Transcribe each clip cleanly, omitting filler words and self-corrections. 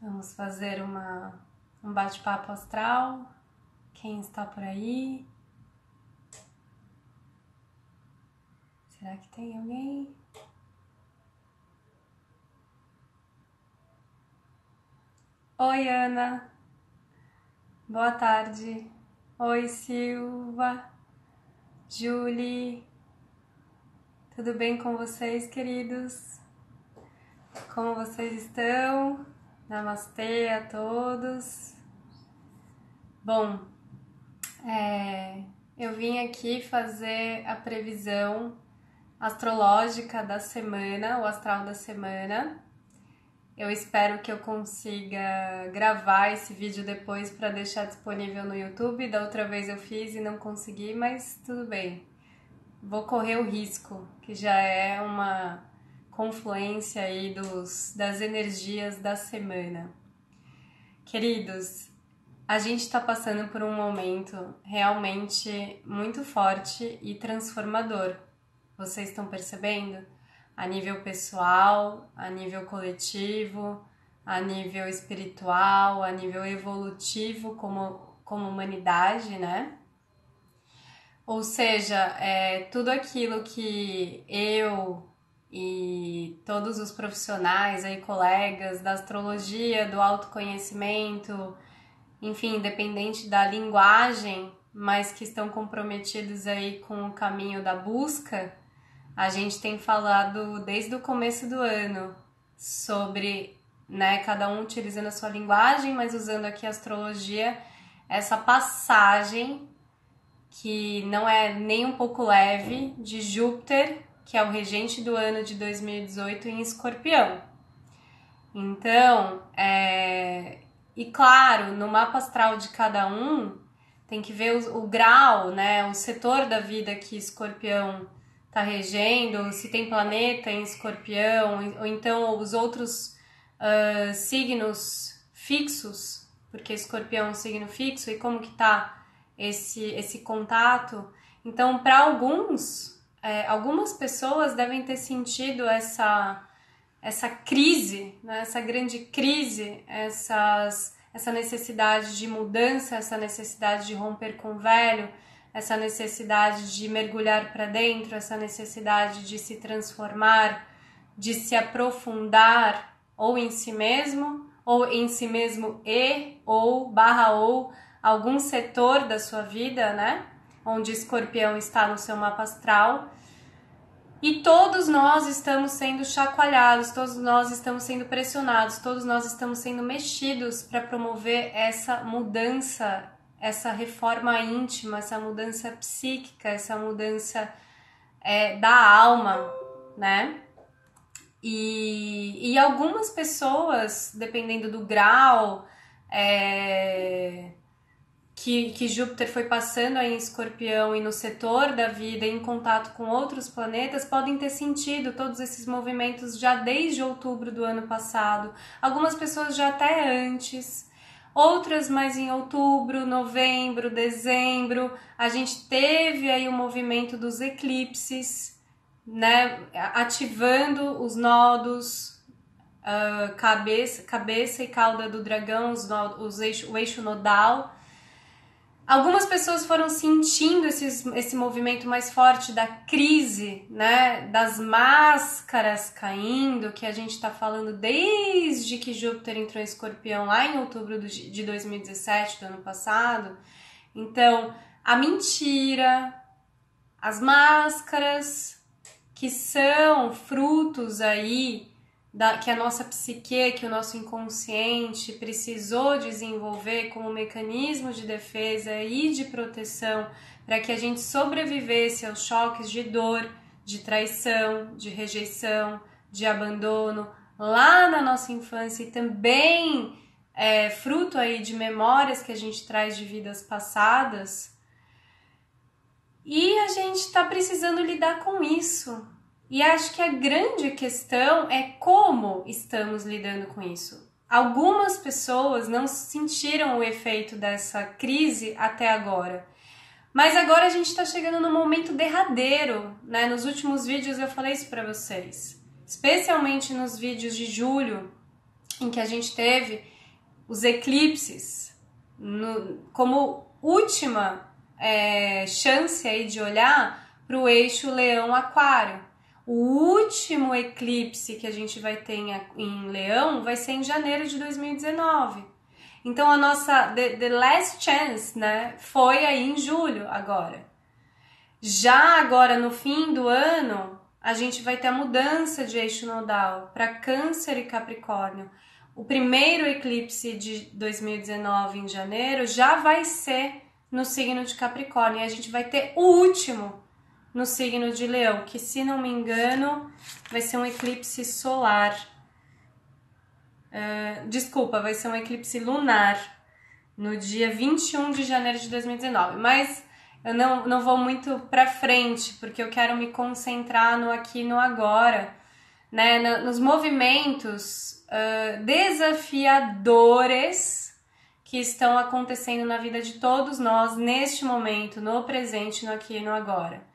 Vamos fazer um bate-papo astral. Quem está por aí? Será que tem alguém? Oi, Ana. Boa tarde. Oi, Silva. Julie. Tudo bem com vocês, queridos? Como vocês estão? Namastê a todos. Bom, eu vim aqui fazer a previsão astrológica da semana, o astral da semana. Eu espero que eu consiga gravar esse vídeo depois para deixar disponível no YouTube. Da outra vez eu fiz e não consegui, mas tudo bem. Vou correr o risco, que já é uma confluência aí das energias da semana. Queridos, a gente está passando por um momento realmente muito forte e transformador. Vocês estão percebendo? A nível pessoal, a nível coletivo, a nível espiritual, a nível evolutivo como humanidade, né? Ou seja, tudo aquilo que eu e todos os profissionais aí, colegas da astrologia, do autoconhecimento, enfim, independente da linguagem, mas que estão comprometidos aí com o caminho da busca, a gente tem falado desde o começo do ano sobre, né, cada um utilizando a sua linguagem, mas usando aqui a astrologia, essa passagem que não é nem um pouco leve, de Júpiter, que é o regente do ano de 2018 em Escorpião. Então, e claro, no mapa astral de cada um, tem que ver o grau, né, o setor da vida que Escorpião está regendo, se tem planeta em Escorpião, ou então os outros signos fixos, porque Escorpião é um signo fixo, e como que tá esse contato. Então, para algumas pessoas devem ter sentido essa crise, né? Essa grande crise, essa necessidade de mudança, essa necessidade de romper com o velho, essa necessidade de mergulhar para dentro, essa necessidade de se transformar, de se aprofundar ou em si mesmo ou algum setor da sua vida, né? Onde Escorpião está no seu mapa astral. E todos nós estamos sendo chacoalhados, todos nós estamos sendo pressionados, todos nós estamos sendo mexidos para promover essa mudança, essa reforma íntima, essa mudança psíquica, essa mudança da alma, né? E algumas pessoas, dependendo do grau que Júpiter foi passando aí em Escorpião e no setor da vida, em contato com outros planetas, podem ter sentido todos esses movimentos já desde outubro do ano passado. Algumas pessoas já até antes, outras mais em outubro, novembro, dezembro. A gente teve aí o movimento dos eclipses, né, ativando os nodos, cabeça e cauda do dragão, o eixo nodal. Algumas pessoas foram sentindo esse movimento mais forte da crise, né, das máscaras caindo, que a gente está falando desde que Júpiter entrou em Escorpião lá em outubro de 2017, do ano passado. Então, a mentira, as máscaras, que são frutos aí que a nossa psique, que o nosso inconsciente precisou desenvolver como mecanismo de defesa e de proteção para que a gente sobrevivesse aos choques de dor, de traição, de rejeição, de abandono lá na nossa infância, e também fruto aí de memórias que a gente traz de vidas passadas. E a gente está precisando lidar com isso. E acho que a grande questão é como estamos lidando com isso. Algumas pessoas não sentiram o efeito dessa crise até agora. Mas agora a gente está chegando no momento derradeiro, né? Nos últimos vídeos eu falei isso para vocês. Especialmente nos vídeos de julho, em que a gente teve os eclipses como última chance aí de olhar para o eixo Leão-Aquário. O último eclipse que a gente vai ter em Leão vai ser em janeiro de 2019. Então a nossa the last chance, né, foi aí em julho agora. Já agora no fim do ano, a gente vai ter a mudança de eixo nodal para Câncer e Capricórnio. O primeiro eclipse de 2019 em janeiro já vai ser no signo de Capricórnio e a gente vai ter o último no signo de Leão, que, se não me engano, vai ser um eclipse solar. Vai ser um eclipse lunar no dia 21 de janeiro de 2019. Mas eu não vou muito pra frente, porque eu quero me concentrar no aqui e no agora, né? Nos movimentos desafiadores que estão acontecendo na vida de todos nós neste momento, no presente, no aqui e no agora.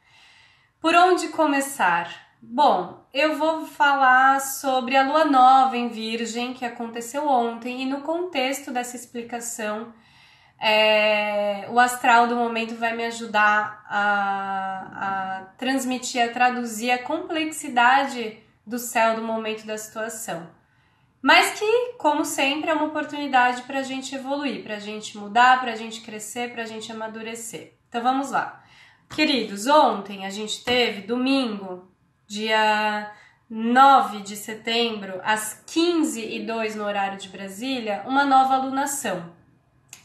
Por onde começar? Bom, eu vou falar sobre a lua nova em Virgem, que aconteceu ontem, e no contexto dessa explicação, o astral do momento vai me ajudar a transmitir, a traduzir a complexidade do céu do momento da situação. Mas que, como sempre, é uma oportunidade para a gente evoluir, para a gente mudar, para a gente crescer, para a gente amadurecer. Então vamos lá. Queridos, ontem a gente teve, domingo, dia 9 de setembro, às 15h02 no horário de Brasília, uma nova alunação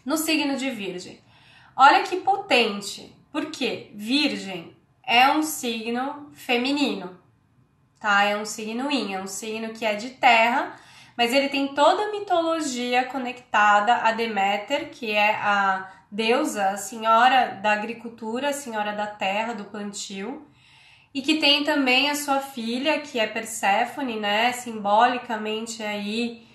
no signo de Virgem. Olha que potente, porque Virgem é um signo feminino, tá? É um signo yin, é um signo que é de terra, mas ele tem toda a mitologia conectada a Deméter, que é a deusa, a senhora da agricultura, a senhora da terra, do plantio, e que tem também a sua filha, que é Perséfone, né, simbolicamente aí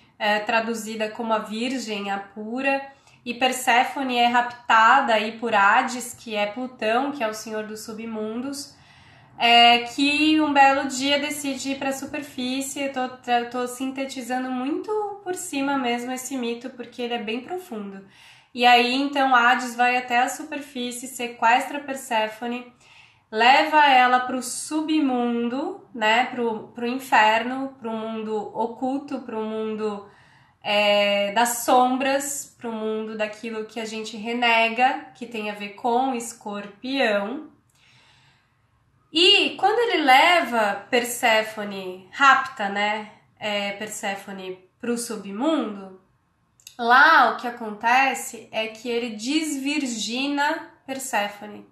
traduzida como a Virgem, a pura, e Perséfone é raptada aí por Hades, que é Plutão, que é o senhor dos submundos, que um belo dia decide ir para a superfície. Eu tô sintetizando muito por cima mesmo esse mito, porque ele é bem profundo. E aí, então, Hades vai até a superfície, sequestra Perséfone, leva ela para o submundo, né, pro inferno, pro mundo oculto, pro mundo das sombras, pro mundo daquilo que a gente renega, que tem a ver com Escorpião. E quando ele leva Perséfone, rapta, né, Perséfone pro submundo, lá o que acontece é que ele desvirgina Perséfone.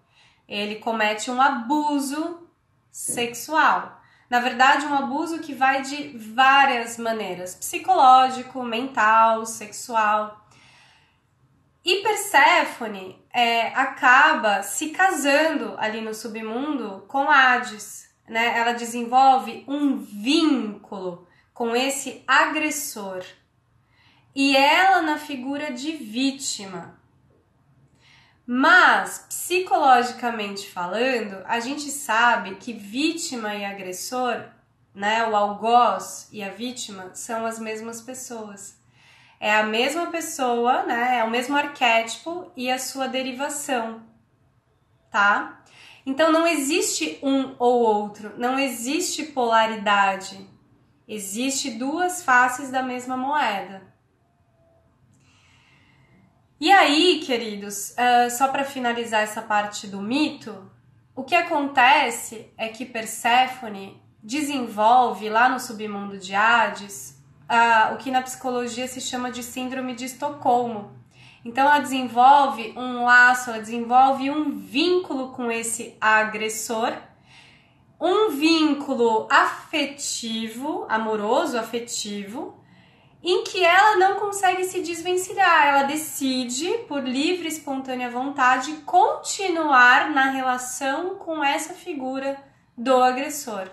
Ele comete um abuso sexual. Na verdade, um abuso que vai de várias maneiras: psicológico, mental, sexual. E Perséfone acaba se casando ali no submundo com Hades, né? Ela desenvolve um vínculo com esse agressor. E ela na figura de vítima. Mas, psicologicamente falando, a gente sabe que vítima e agressor, né, o algoz e a vítima, são as mesmas pessoas. É a mesma pessoa, né, é o mesmo arquétipo e a sua derivação, tá? Então não existe um ou outro, não existe polaridade. Existe duas faces da mesma moeda. E aí, queridos, só para finalizar essa parte do mito, o que acontece é que Perséfone desenvolve lá no submundo de Hades o que na psicologia se chama de síndrome de Estocolmo. Então ela desenvolve um laço, ela desenvolve um vínculo com esse agressor, um vínculo afetivo, amoroso, afetivo, em que ela não consegue se desvencilhar. Ela decide, por livre e espontânea vontade, continuar na relação com essa figura do agressor.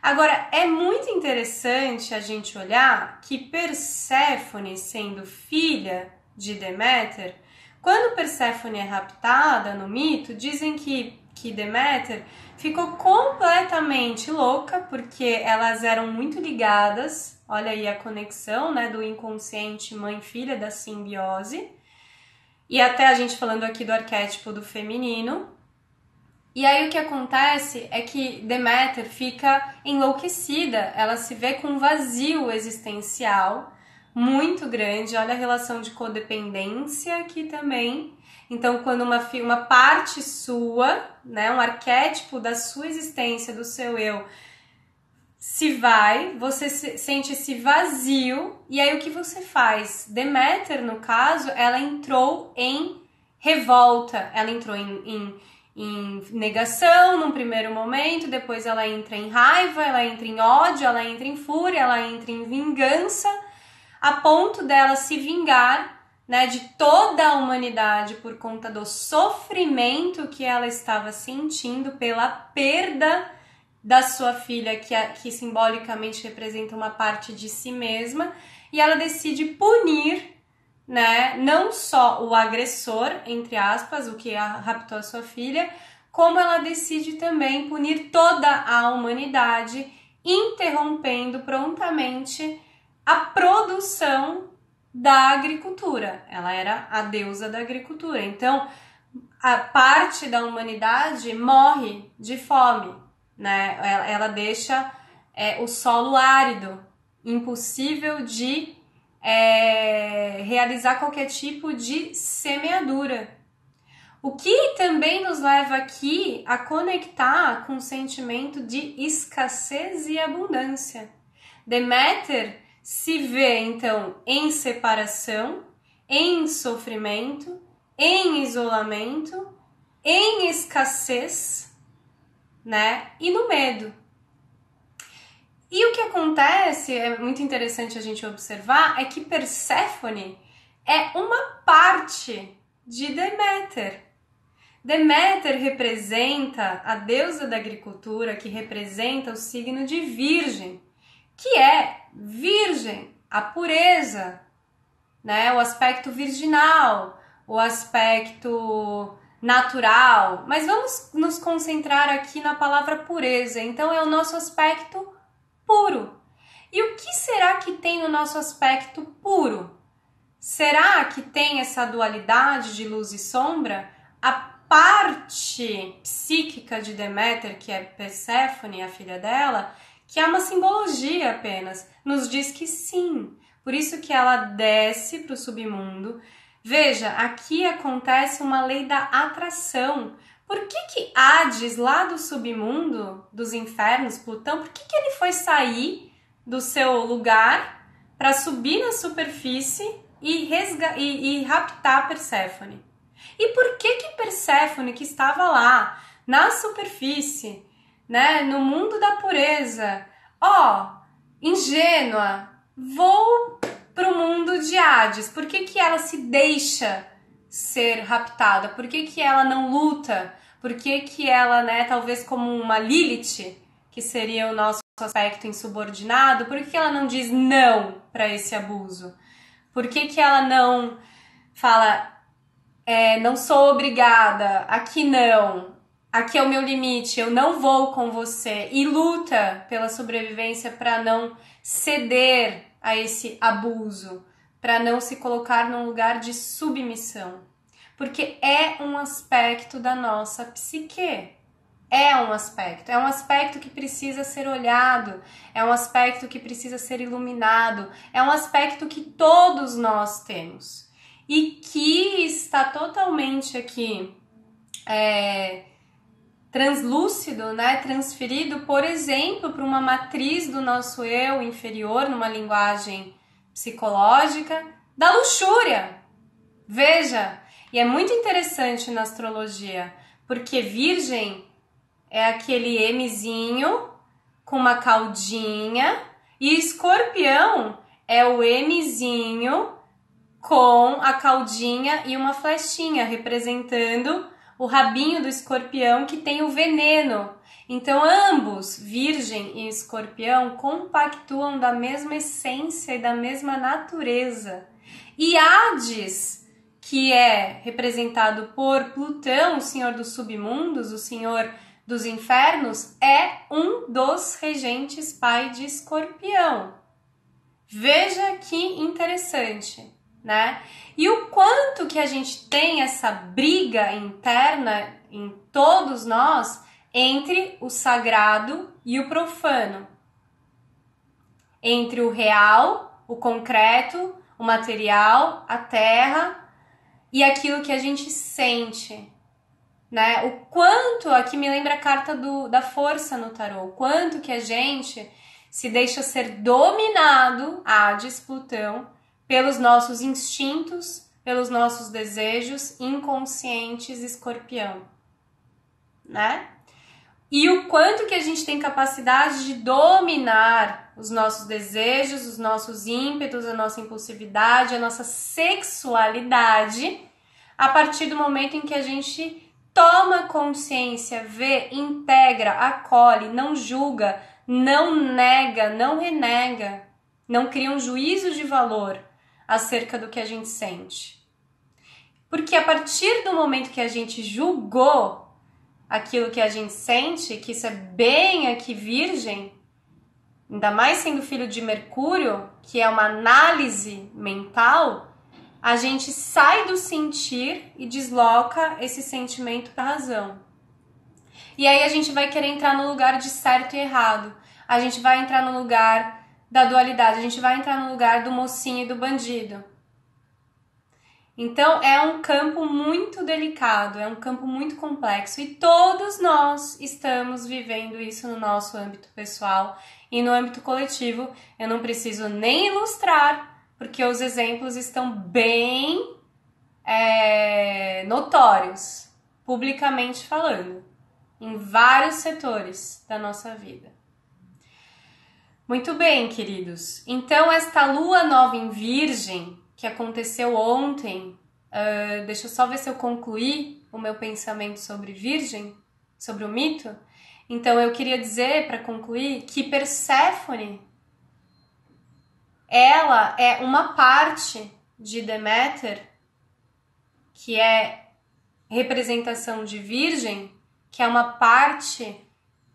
Agora, é muito interessante a gente olhar que Perséfone, sendo filha de Deméter, quando Perséfone é raptada no mito, dizem que Deméter ficou completamente louca, porque elas eram muito ligadas, Olha aí a conexão, né, do inconsciente mãe-filha, da simbiose. E até a gente falando aqui do arquétipo do feminino. E aí o que acontece é que Deméter fica enlouquecida, ela se vê com um vazio existencial muito grande. Olha a relação de codependência aqui também. Então, quando uma parte sua, né, um arquétipo da sua existência, do seu eu, se vai, você sente esse vazio, e aí o que você faz? Deméter, no caso, ela entrou em revolta, ela entrou em negação num primeiro momento, depois ela entra em raiva, ela entra em ódio, ela entra em fúria, ela entra em vingança, a ponto dela se vingar, né, de toda a humanidade por conta do sofrimento que ela estava sentindo pela perda da sua filha, que simbolicamente representa uma parte de si mesma, e ela decide punir, né, não só o agressor, entre aspas, o que raptou a sua filha, como ela decide também punir toda a humanidade, interrompendo prontamente a produção da agricultura. Ela era a deusa da agricultura, então a parte da humanidade morre de fome, né? Ela deixa o solo árido, impossível de realizar qualquer tipo de semeadura. O que também nos leva aqui a conectar com o sentimento de escassez e abundância. Deméter se vê, então, em separação, em sofrimento, em isolamento, em escassez, né? E no medo. E o que acontece, é muito interessante a gente observar, é que Perséfone é uma parte de Deméter. Deméter representa a deusa da agricultura, que representa o signo de Virgem, que é virgem, a pureza, né? O aspecto virginal, o aspecto natural. Mas vamos nos concentrar aqui na palavra pureza. Então é o nosso aspecto puro. E o que será que tem no nosso aspecto puro? Será que tem essa dualidade de luz e sombra? A parte psíquica de Deméter, que é Perséfone, a filha dela, que é uma simbologia apenas, nos diz que sim. Por isso que ela desce para o submundo. Veja, aqui acontece uma lei da atração. Por que Hades, lá do submundo, dos infernos, Plutão, por que ele foi sair do seu lugar para subir na superfície e raptar Perséfone? E por que Perséfone, que estava lá, na superfície, né, no mundo da pureza, ingênua, vou para o mundo de Hades, por que ela se deixa ser raptada? Por que ela não luta? Por que ela, né, talvez como uma Lilith, que seria o nosso aspecto insubordinado, por que ela não diz não para esse abuso? Por que ela não fala, não sou obrigada, aqui não, aqui é o meu limite, eu não vou com você, e luta pela sobrevivência para não ceder a esse abuso, para não se colocar num lugar de submissão? Porque é um aspecto da nossa psique. É um aspecto que precisa ser olhado, é um aspecto que precisa ser iluminado, é um aspecto que todos nós temos e que está totalmente aqui translúcido, né? Transferido, por exemplo, para uma matriz do nosso eu inferior, numa linguagem psicológica, da luxúria. Veja, e é muito interessante na astrologia, porque Virgem é aquele Mzinho com uma caudinha e Escorpião é o Mzinho com a caudinha e uma flechinha, representando o rabinho do escorpião que tem o veneno. Então ambos, Virgem e Escorpião, compactuam da mesma essência e da mesma natureza. E Hades, que é representado por Plutão, o senhor dos submundos, o senhor dos infernos, é um dos regentes pai de Escorpião. Veja que interessante, né? E o quanto que a gente tem essa briga interna em todos nós entre o sagrado e o profano, entre o real, o concreto, o material, a terra e aquilo que a gente sente, né? O quanto, aqui me lembra a carta da força no tarô, o quanto que a gente se deixa ser dominado, Hades, Plutão, pelos nossos instintos, pelos nossos desejos inconscientes, Escorpião, né? E o quanto que a gente tem capacidade de dominar os nossos desejos, os nossos ímpetos, a nossa impulsividade, a nossa sexualidade, a partir do momento em que a gente toma consciência, vê, integra, acolhe, não julga, não nega, não renega, não cria um juízo de valor acerca do que a gente sente. Porque a partir do momento que a gente julgou aquilo que a gente sente, que isso é bem aqui virgem, ainda mais sendo filho de Mercúrio, que é uma análise mental, a gente sai do sentir e desloca esse sentimento para a razão. E aí a gente vai querer entrar no lugar de certo e errado. A gente vai entrar no lugar da dualidade, a gente vai entrar no lugar do mocinho e do bandido. Então é um campo muito delicado, é um campo muito complexo e todos nós estamos vivendo isso no nosso âmbito pessoal e no âmbito coletivo. Eu não preciso nem ilustrar, porque os exemplos estão bem notórios, publicamente falando, em vários setores da nossa vida. Muito bem, queridos. Então, esta lua nova em Virgem, que aconteceu ontem, deixa eu só ver se eu concluí o meu pensamento sobre Virgem, sobre o mito. Então, eu queria dizer, para concluir, que Perséfone, ela é uma parte de Deméter, que é representação de Virgem, que é uma parte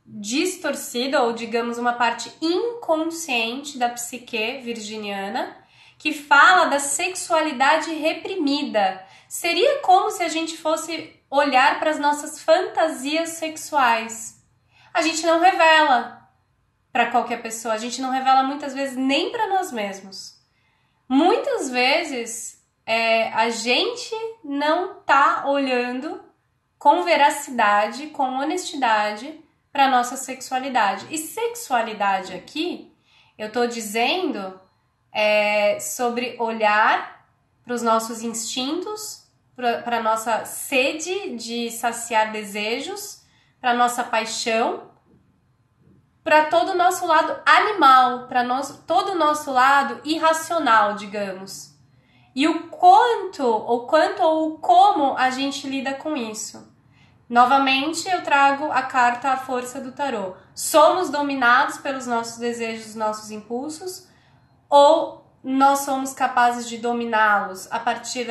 distorcida, ou digamos uma parte inconsciente da psique virginiana, que fala da sexualidade reprimida. Seria como se a gente fosse olhar para as nossas fantasias sexuais. A gente não revela para qualquer pessoa, a gente não revela muitas vezes nem para nós mesmos. Muitas vezes a gente não tá olhando com veracidade, com honestidade para nossa sexualidade. E sexualidade aqui, eu tô dizendo sobre olhar para os nossos instintos, para a nossa sede de saciar desejos, para a nossa paixão, para todo o nosso lado animal, para todo o nosso lado irracional, digamos. E o quanto ou como a gente lida com isso. Novamente, eu trago a carta A Força do Tarô. Somos dominados pelos nossos desejos, nossos impulsos, ou nós somos capazes de dominá-los a partir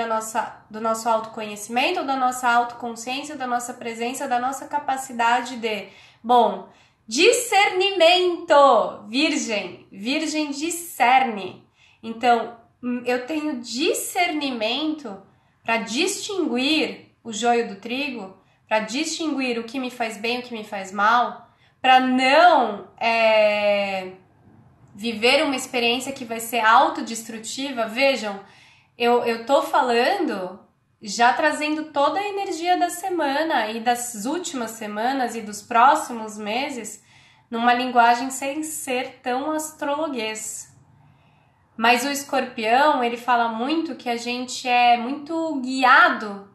do nosso autoconhecimento, ou da nossa autoconsciência, da nossa presença, da nossa capacidade de... Bom, discernimento! Virgem discerne. Então, eu tenho discernimento para distinguir o joio do trigo, para distinguir o que me faz bem e o que me faz mal, para não viver uma experiência que vai ser autodestrutiva. Vejam, eu tô falando, já trazendo toda a energia da semana e das últimas semanas e dos próximos meses, numa linguagem sem ser tão astrologuês. Mas o Escorpião, ele fala muito que a gente é muito guiado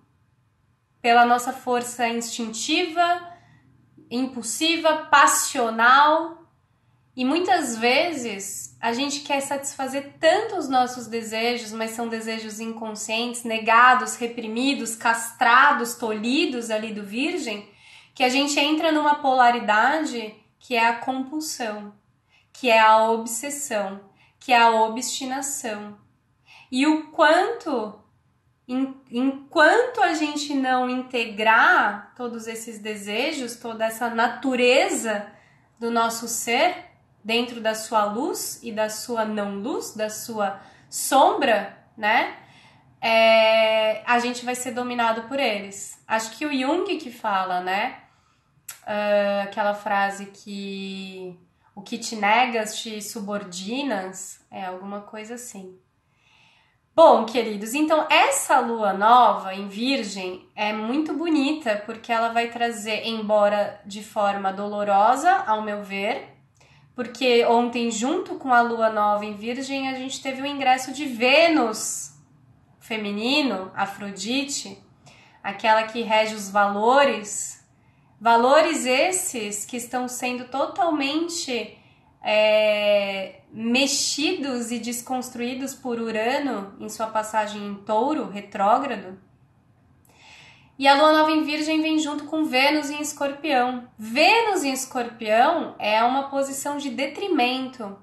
pela nossa força instintiva, impulsiva, passional, e muitas vezes a gente quer satisfazer tanto os nossos desejos, mas são desejos inconscientes, negados, reprimidos, castrados, tolhidos ali do Virgem, que a gente entra numa polaridade que é a compulsão, que é a obsessão, que é a obstinação. E o quanto... Enquanto a gente não integrar todos esses desejos, toda essa natureza do nosso ser, dentro da sua luz e da sua não luz, da sua sombra, né? A gente vai ser dominado por eles. Acho que o Jung que fala, né? Aquela frase que o que te negas te subordinas, alguma coisa assim. Bom, queridos, então essa lua nova em Virgem é muito bonita porque ela vai trazer, embora de forma dolorosa, ao meu ver, porque ontem, junto com a lua nova em Virgem, a gente teve o ingresso de Vênus feminino, Afrodite, aquela que rege os valores esses que estão sendo totalmente mexidos e desconstruídos por Urano em sua passagem em Touro, retrógrado. E a lua nova em Virgem vem junto com Vênus em Escorpião. Vênus em Escorpião é uma posição de detrimento,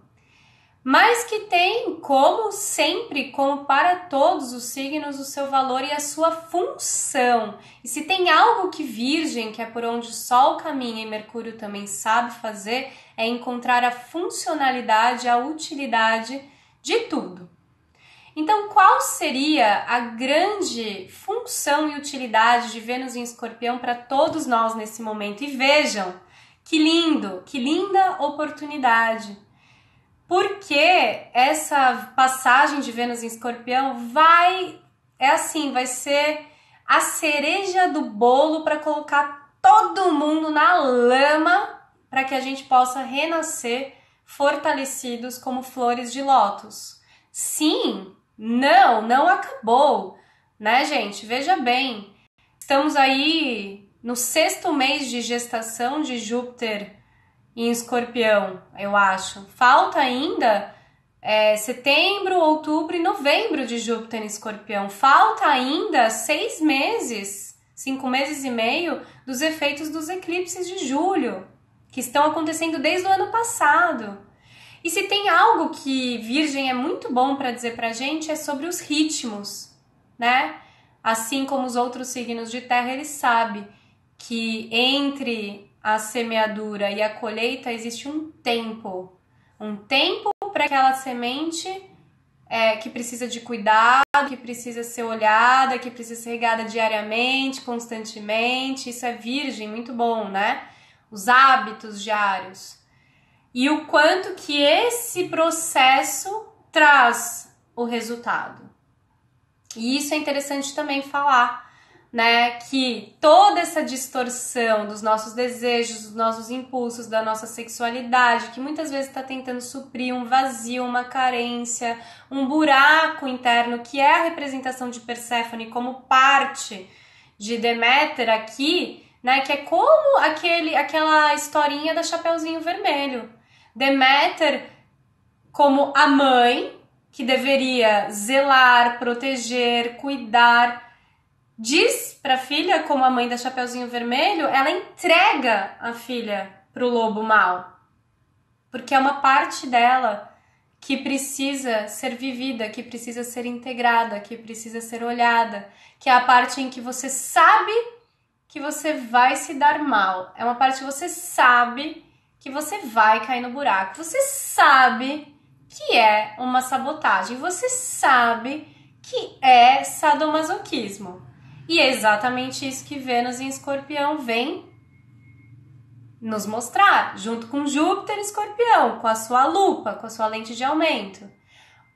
mas que tem, como sempre, como para todos os signos, o seu valor e a sua função. E se tem algo que Virgem, que é por onde o Sol caminha e Mercúrio também sabe fazer, é encontrar a funcionalidade, a utilidade de tudo. Então, qual seria a grande função e utilidade de Vênus em Escorpião para todos nós nesse momento? E vejam, que lindo, que linda oportunidade. Porque essa passagem de Vênus em Escorpião vai ser a cereja do bolo para colocar todo mundo na lama para que a gente possa renascer fortalecidos como flores de lótus. Sim, não acabou, né, gente? Veja bem, estamos aí no 6º mês de gestação de Júpiter em Escorpião, eu acho. Falta ainda setembro, outubro e novembro de Júpiter em Escorpião. Falta ainda 6 meses, 5 meses e meio dos efeitos dos eclipses de julho, que estão acontecendo desde o ano passado. E se tem algo que Virgem é muito bom para dizer pra gente é sobre os ritmos, né? Assim como os outros signos de terra, ele sabe que entre a semeadura e a colheita existe um tempo para aquela semente que precisa de cuidado, que precisa ser olhada, que precisa ser regada diariamente, constantemente. Isso é Virgem, muito bom, né? Os hábitos diários. E o quanto que esse processo traz o resultado. E isso é interessante também falar, né, que toda essa distorção dos nossos desejos, dos nossos impulsos, da nossa sexualidade, que muitas vezes está tentando suprir um vazio, uma carência, um buraco interno, que é a representação de Perséfone como parte de Deméter aqui, né, que é como aquela historinha da Chapeuzinho Vermelho. Deméter como a mãe que deveria zelar, proteger, cuidar, diz para a filha, como a mãe da Chapeuzinho Vermelho, ela entrega a filha pro lobo mau, porque é uma parte dela que precisa ser vivida, que precisa ser integrada, que precisa ser olhada, que é a parte em que você sabe que você vai se dar mal, é uma parte que você sabe que você vai cair no buraco, você sabe que é uma sabotagem, você sabe que é sadomasoquismo. E é exatamente isso que Vênus em Escorpião vem nos mostrar, junto com Júpiter em Escorpião, com a sua lupa, com a sua lente de aumento.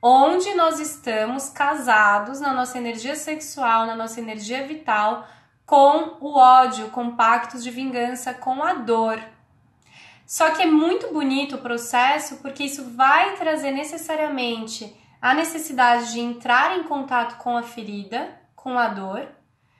Onde nós estamos casados na nossa energia sexual, na nossa energia vital, com o ódio, com pactos de vingança, com a dor. Só que é muito bonito o processo, porque isso vai trazer necessariamente a necessidade de entrar em contato com a ferida, com a dor,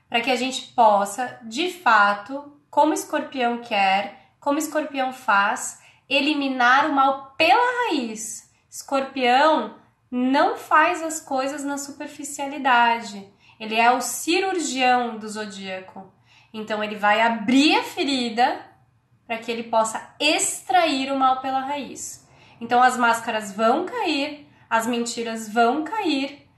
para que a gente possa, de fato, como Escorpião quer, como Escorpião faz, eliminar o mal pela raiz. Escorpião não faz as coisas na superficialidade. Ele é o cirurgião do zodíaco. Então, ele vai abrir a ferida para que ele possa extrair o mal pela raiz. Então, as máscaras vão cair, as mentiras vão cair,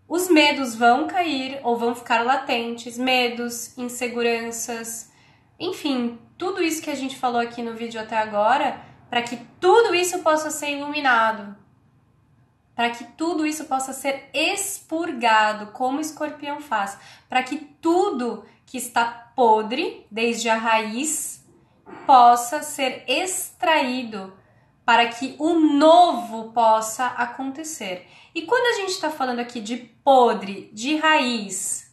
os medos vão cair ou vão ficar latentes, medos, inseguranças, enfim, tudo isso que a gente falou aqui no vídeo até agora para que tudo isso possa ser iluminado, para que tudo isso possa ser expurgado, como o escorpião faz, para que tudo que está podre, desde a raiz, possa ser extraído, para que o novo possa acontecer. E quando a gente está falando aqui de podre, de raiz,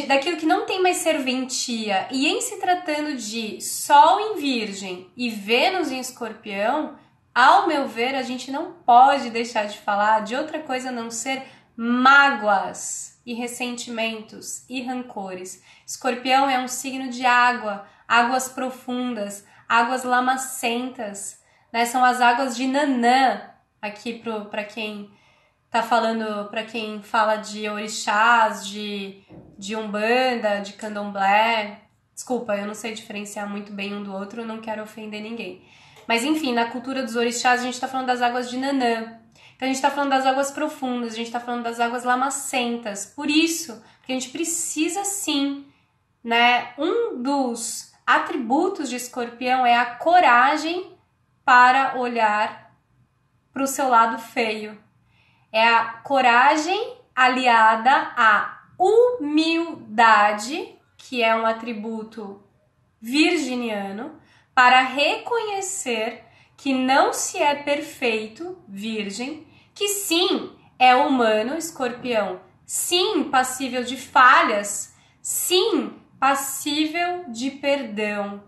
daquilo que não tem mais serventia, e em se tratando de Sol em Virgem e Vênus em Escorpião, ao meu ver, a gente não pode deixar de falar de outra coisa a não ser mágoas e ressentimentos e rancores. Escorpião é um signo de água, águas profundas, águas lamacentas, né? São as águas de Nanã, aqui para quem tá falando, para quem fala de orixás, de umbanda, de candomblé. Desculpa, eu não sei diferenciar muito bem um do outro, não quero ofender ninguém. Mas enfim, na cultura dos orixás a gente tá falando das águas de Nanã. Então a gente tá falando das águas profundas, a gente tá falando das águas lamacentas. Por isso, porque a gente precisa sim, né? Um dos atributos de Escorpião é a coragem para olhar para o seu lado feio. É a coragem aliada à humildade, que é um atributo virginiano, para reconhecer que não se é perfeito, virgem, que sim, é humano, escorpião, sim, passível de falhas, sim, passível de perdão,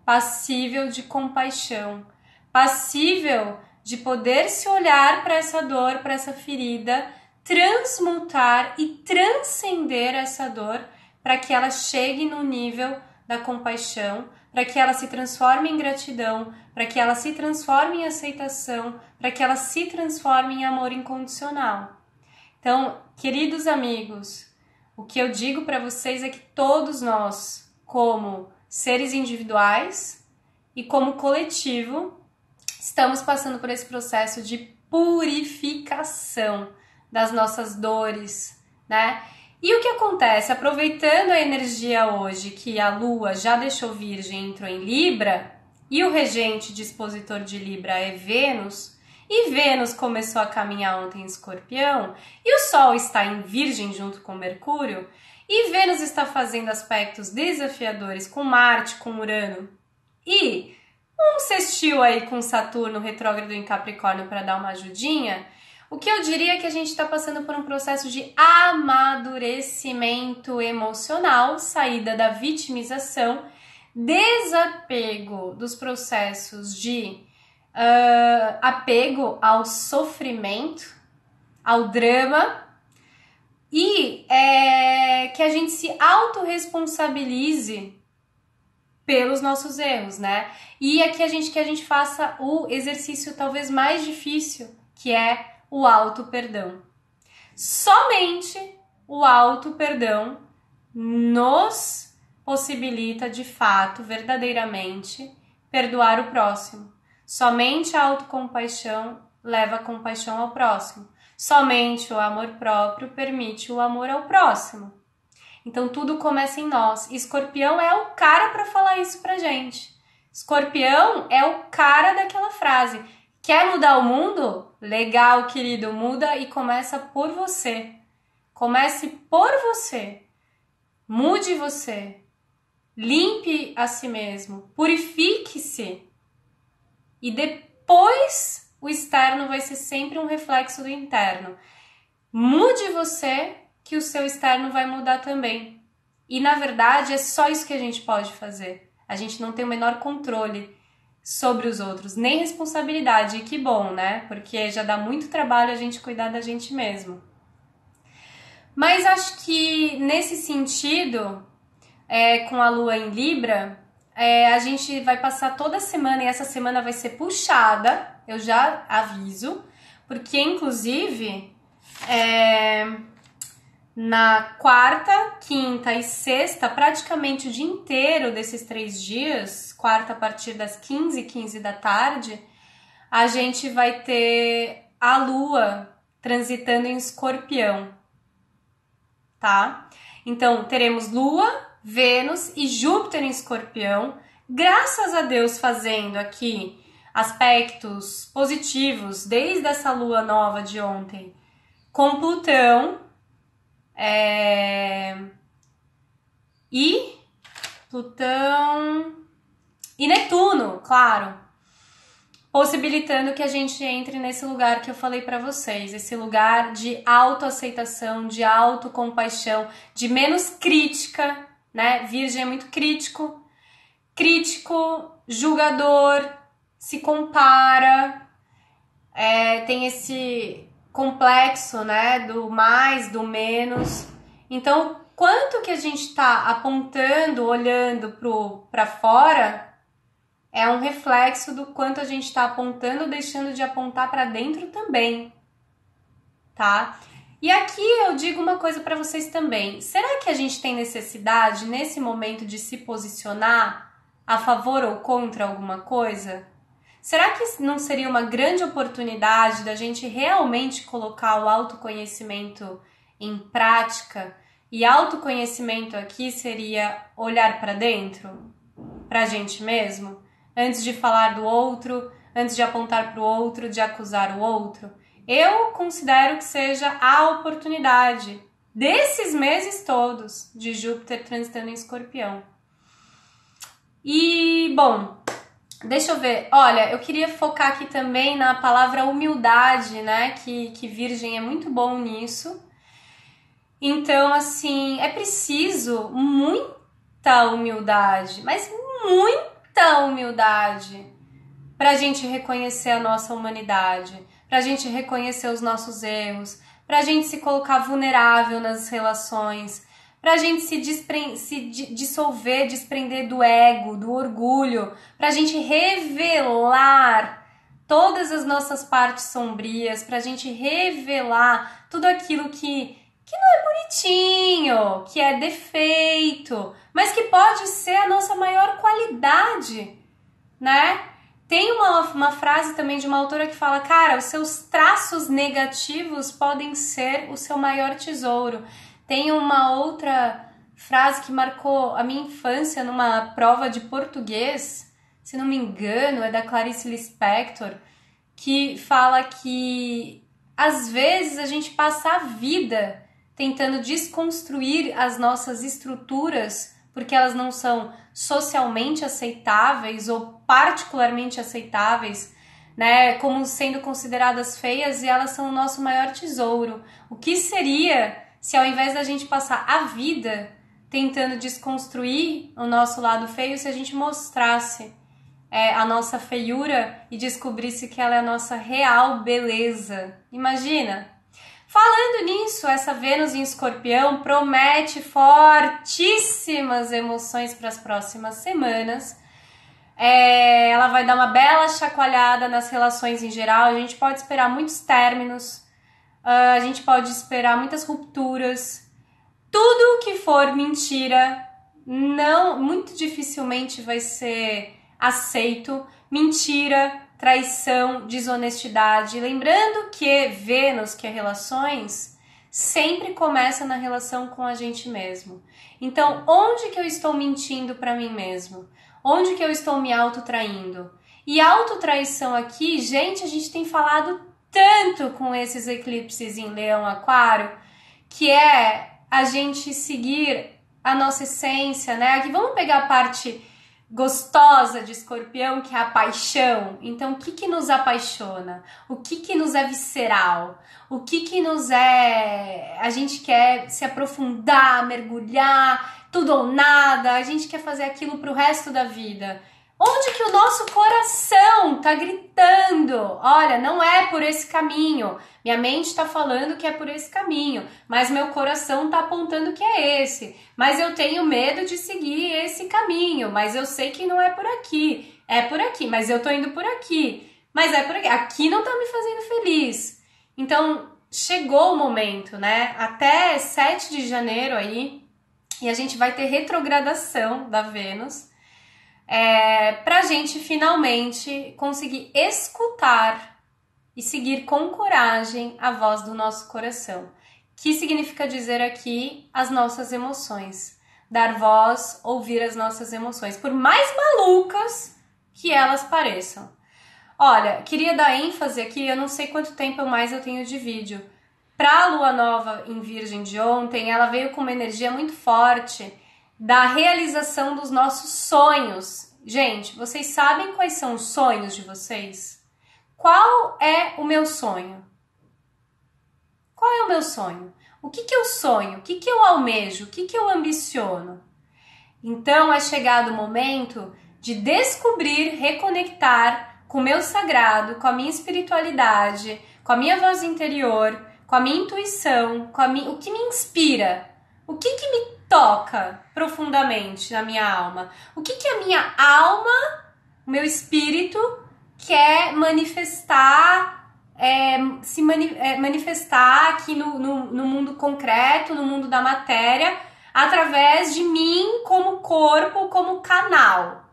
passível de compaixão, passível de poder se olhar para essa dor, para essa ferida, transmutar e transcender essa dor para que ela chegue no nível da compaixão, para que ela se transforme em gratidão, para que ela se transforme em aceitação, para que ela se transforme em amor incondicional. Então, queridos amigos, o que eu digo para vocês é que todos nós, como seres individuais e como coletivo, estamos passando por esse processo de purificação das nossas dores, né? E o que acontece? Aproveitando a energia hoje que a Lua já deixou Virgem e entrou em Libra, e o regente dispositor de Libra é Vênus, e Vênus começou a caminhar ontem em Escorpião, e o Sol está em Virgem junto com Mercúrio, e Vênus está fazendo aspectos desafiadores com Marte, com Urano, e um sextil aí com Saturno retrógrado em Capricórnio para dar uma ajudinha. O que eu diria é que a gente está passando por um processo de amadurecimento emocional, saída da vitimização, desapego dos processos de apego ao sofrimento, ao drama, e que a gente se autorresponsabilize pelos nossos erros, né? E aqui que a gente faça o exercício talvez mais difícil, que é o auto-perdão. Somente o auto-perdão nos possibilita, de fato, verdadeiramente, perdoar o próximo. Somente a autocompaixão leva a compaixão ao próximo. Somente o amor próprio permite o amor ao próximo. Então tudo começa em nós. Escorpião é o cara para falar isso pra gente. Escorpião é o cara daquela frase. Quer mudar o mundo? Legal, querido, muda e começa por você. Comece por você. Mude você. Limpe a si mesmo. Purifique-se. E depois o externo vai ser sempre um reflexo do interno. Mude você, que o seu externo vai mudar também. E na verdade é só isso que a gente pode fazer. A gente não tem o menor controle sobre os outros, nem responsabilidade. E que bom, né? Porque já dá muito trabalho a gente cuidar da gente mesmo. Mas acho que nesse sentido, com a Lua em Libra, a gente vai passar toda semana, e essa semana vai ser puxada, eu já aviso, porque inclusive na quarta, quinta e sexta, praticamente o dia inteiro desses 3 dias, quarta a partir das 15h15 da tarde, a gente vai ter a Lua transitando em Escorpião, tá? Então, teremos Lua, Vênus e Júpiter em Escorpião, graças a Deus fazendo aqui aspectos positivos desde essa lua nova de ontem com Plutão e Netuno, claro, possibilitando que a gente entre nesse lugar que eu falei pra vocês, esse lugar de autoaceitação, de autocompaixão, de menos crítica, né? Virgem é muito crítico, julgador, se compara, tem esse complexo, né, do mais, do menos. Então, quanto que a gente está apontando, olhando para fora, é um reflexo do quanto a gente está apontando, deixando de apontar para dentro também, tá? E aqui eu digo uma coisa para vocês também. Será que a gente tem necessidade, nesse momento, de se posicionar a favor ou contra alguma coisa? Será que não seria uma grande oportunidade da gente realmente colocar o autoconhecimento em prática? E autoconhecimento aqui seria olhar para dentro, para a gente mesmo, antes de falar do outro, antes de apontar para o outro, de acusar o outro. Eu considero que seja a oportunidade desses meses todos de Júpiter transitando em Escorpião. E, bom, deixa eu ver. Olha, eu queria focar aqui também na palavra humildade, né? Que Virgem é muito bom nisso. Então, assim, é preciso muita humildade, mas muita humildade pra gente reconhecer a nossa humanidade, pra gente reconhecer os nossos erros, pra gente se colocar vulnerável nas relações, pra gente se dissolver, desprender do ego, do orgulho, pra gente revelar todas as nossas partes sombrias, pra gente revelar tudo aquilo que não é bonitinho, que é defeito, mas que pode ser a nossa maior qualidade, né? Tem uma frase também de uma autora que fala, cara, os seus traços negativos podem ser o seu maior tesouro. Tem uma outra frase que marcou a minha infância numa prova de português, se não me engano, é da Clarice Lispector, que fala que às vezes a gente passa a vida tentando desconstruir as nossas estruturas porque elas não são socialmente aceitáveis ou particularmente aceitáveis, né, como sendo consideradas feias, e elas são o nosso maior tesouro. O que seria se ao invés da gente passar a vida tentando desconstruir o nosso lado feio, se a gente mostrasse a nossa feiura e descobrisse que ela é a nossa real beleza? Imagina! Falando nisso, essa Vênus em Escorpião promete fortíssimas emoções para as próximas semanas. Ela vai dar uma bela chacoalhada nas relações em geral. A gente pode esperar muitos términos, a gente pode esperar muitas rupturas. Tudo que for mentira, muito dificilmente vai ser aceito. Mentira, traição, desonestidade. Lembrando que Vênus, que é relações, sempre começa na relação com a gente mesmo. Então, onde que eu estou mentindo para mim mesmo? Onde que eu estou me autotraindo? E autotraição aqui, gente, a gente tem falado tanto com esses eclipses em Leão, Aquário, que é a gente seguir a nossa essência, né? Aqui vamos pegar a parte gostosa de Escorpião, que é a paixão. Então, o que nos apaixona? O que nos é visceral? O que nos é... A gente quer se aprofundar, mergulhar, tudo ou nada. A gente quer fazer aquilo pro resto da vida. Onde que o nosso coração tá gritando? Olha, não é por esse caminho. Minha mente tá falando que é por esse caminho, mas meu coração tá apontando que é esse. Mas eu tenho medo de seguir esse caminho, mas eu sei que não é por aqui. É por aqui, mas eu tô indo por aqui. Mas é por aqui. Aqui não tá me fazendo feliz. Então, chegou o momento, né? Até 7 de janeiro aí, e a gente vai ter retrogradação da Vênus, pra gente finalmente conseguir escutar e seguir com coragem a voz do nosso coração, que significa dizer aqui as nossas emoções, dar voz, ouvir as nossas emoções, por mais malucas que elas pareçam. Olha, queria dar ênfase aqui, eu não sei quanto tempo mais eu tenho de vídeo. Pra lua nova em Virgem de ontem, ela veio com uma energia muito forte da realização dos nossos sonhos. Gente, vocês sabem quais são os sonhos de vocês? Qual é o meu sonho? Qual é o meu sonho? O que eu sonho? O que eu almejo? O que eu ambiciono? Então é chegado o momento de descobrir, reconectar com o meu sagrado, com a minha espiritualidade, com a minha voz interior, com a minha intuição, o que me inspira, o que me toca profundamente na minha alma, o que a minha alma, o meu espírito quer manifestar, manifestar aqui no mundo concreto, no mundo da matéria, através de mim como corpo, como canal,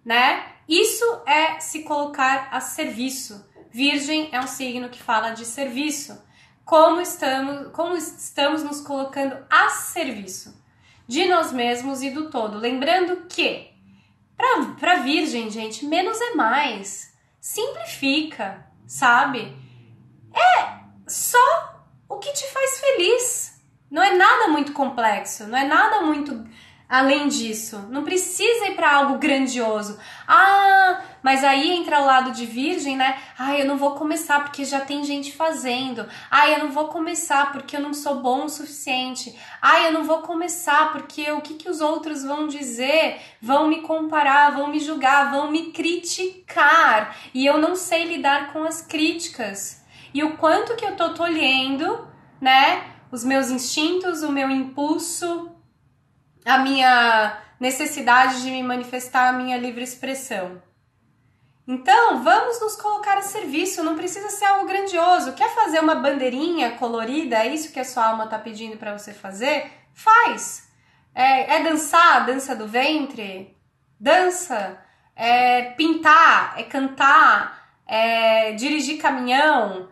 né? Isso é se colocar a serviço. Virgem é um signo que fala de serviço. Como estamos nos colocando a serviço de nós mesmos e do todo. Lembrando que, para Virgem, gente, menos é mais. Simplifica, sabe? É só o que te faz feliz. Não é nada muito complexo, não é nada muito além disso. Não precisa ir para algo grandioso. Ah, mas aí entra o lado de Virgem, né? Ah, eu não vou começar porque já tem gente fazendo. Ah, eu não vou começar porque eu não sou bom o suficiente. Ah, eu não vou começar porque o que os outros vão dizer? Vão me comparar, vão me julgar, vão me criticar. E eu não sei lidar com as críticas. E o quanto que eu tô tolhendo, né? Os meus instintos, o meu impulso, a minha necessidade de me manifestar, a minha livre expressão. Então, vamos nos colocar a serviço, não precisa ser algo grandioso. Quer fazer uma bandeirinha colorida, é isso que a sua alma está pedindo para você fazer? Faz! É dançar, dança do ventre? Dança! É pintar, é cantar, é dirigir caminhão,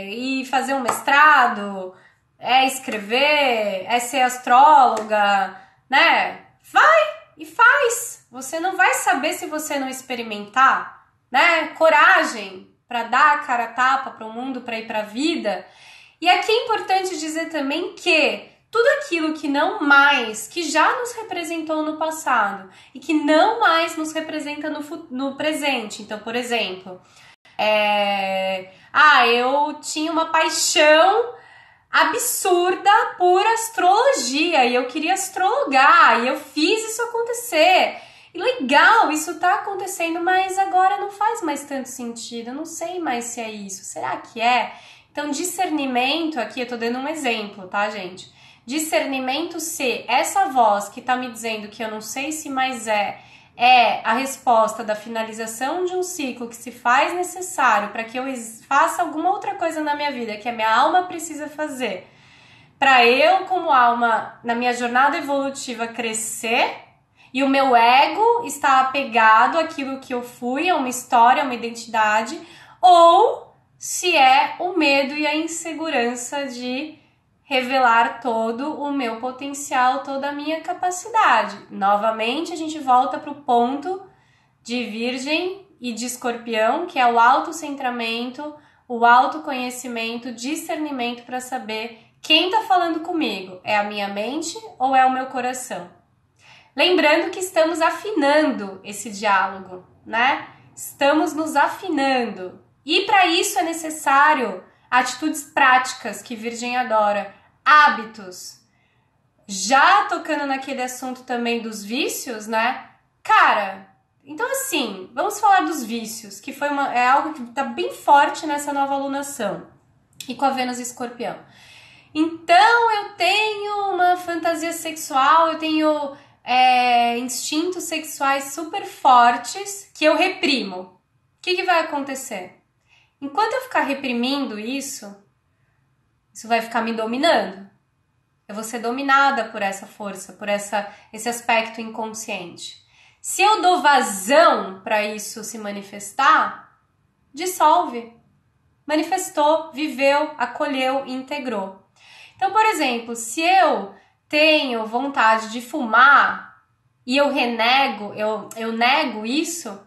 e fazer um mestrado, é escrever, é ser astróloga, né? Vai e faz. Você não vai saber se você não experimentar, né? Coragem para dar a cara a tapa para o mundo, para ir para a vida. E aqui é importante dizer também que tudo aquilo que não mais, que já nos representou no passado e que não mais nos representa no presente. Então, por exemplo, eu tinha uma paixão absurda por astrologia e eu queria astrologar e eu fiz isso acontecer. E legal, isso tá acontecendo, mas agora não faz mais tanto sentido, eu não sei mais se é isso, será que é? Então, discernimento, aqui eu tô dando um exemplo, tá, gente? Discernimento se essa voz que tá me dizendo que eu não sei se mais é a resposta da finalização de um ciclo que se faz necessário para que eu faça alguma outra coisa na minha vida que a minha alma precisa fazer, para eu como alma na minha jornada evolutiva crescer e o meu ego está apegado àquilo que eu fui, a uma história, a uma identidade, ou se é o medo e a insegurança de revelar todo o meu potencial, toda a minha capacidade. Novamente, a gente volta para o ponto de Virgem e de Escorpião, que é o autocentramento, o autoconhecimento, discernimento para saber quem está falando comigo. É a minha mente ou é o meu coração? Lembrando que estamos afinando esse diálogo, né? Estamos nos afinando. E para isso é necessário atitudes práticas que Virgem adora, hábitos. Já tocando naquele assunto também dos vícios, né? Cara, então assim, vamos falar dos vícios, que é algo que tá bem forte nessa nova alunação e com a Vênus e Escorpião. Então eu tenho uma fantasia sexual, eu tenho instintos sexuais super fortes que eu reprimo. O que vai acontecer? Enquanto eu ficar reprimindo isso vai ficar me dominando. Eu vou ser dominada por essa força, por esse aspecto inconsciente. Se eu dou vazão para isso se manifestar, dissolve. Manifestou, viveu, acolheu, integrou. Então, por exemplo, se eu tenho vontade de fumar e eu renego, eu nego isso,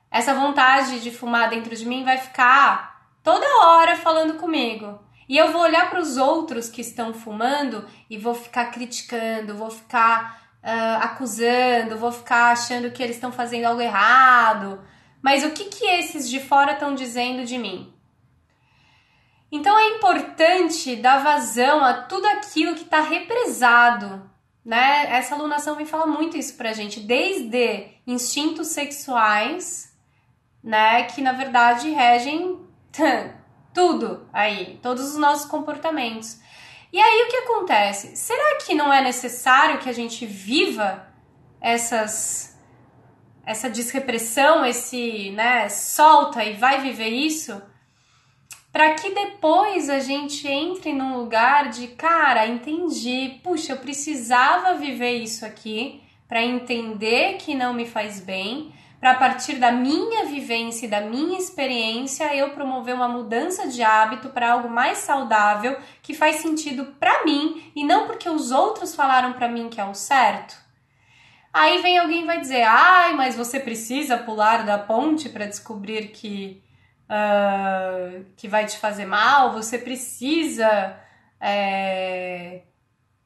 essa vontade de fumar dentro de mim vai ficar toda hora falando comigo. E eu vou olhar para os outros que estão fumando e vou ficar criticando, vou ficar acusando, vou ficar achando que eles estão fazendo algo errado. Mas o que esses de fora estão dizendo de mim? Então é importante dar vazão a tudo aquilo que está represado, né? Essa alunação vem falar muito isso pra gente, desde instintos sexuais, né, que na verdade regem tudo aí, todos os nossos comportamentos. E aí o que acontece? Será que não é necessário que a gente viva essa desrepressão, esse, né, solta e vai viver isso? Para que depois a gente entre num lugar de, cara, entendi, puxa, eu precisava viver isso aqui para entender que não me faz bem, para a partir da minha vivência e da minha experiência eu promover uma mudança de hábito para algo mais saudável, que faz sentido para mim e não porque os outros falaram para mim que é o certo. Aí vem alguém e vai dizer, ai, mas você precisa pular da ponte para descobrir que vai te fazer mal, você precisa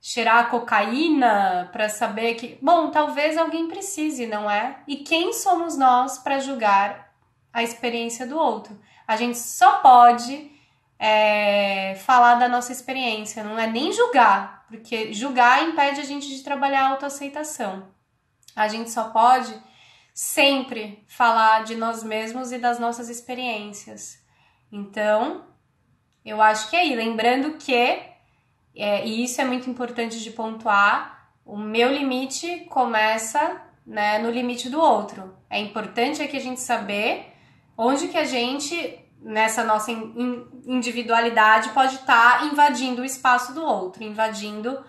cheirar cocaína para saber que... Bom, talvez alguém precise, não é? E quem somos nós para julgar a experiência do outro? A gente só pode falar da nossa experiência, não é nem julgar, porque julgar impede a gente de trabalhar a autoaceitação. A gente só pode sempre falar de nós mesmos e das nossas experiências. Então, eu acho que é aí. Lembrando que, e isso é muito importante de pontuar, o meu limite começa, né, no limite do outro. É importante aqui a gente saber onde que a gente, nessa nossa individualidade, pode estar invadindo o espaço do outro, invadindo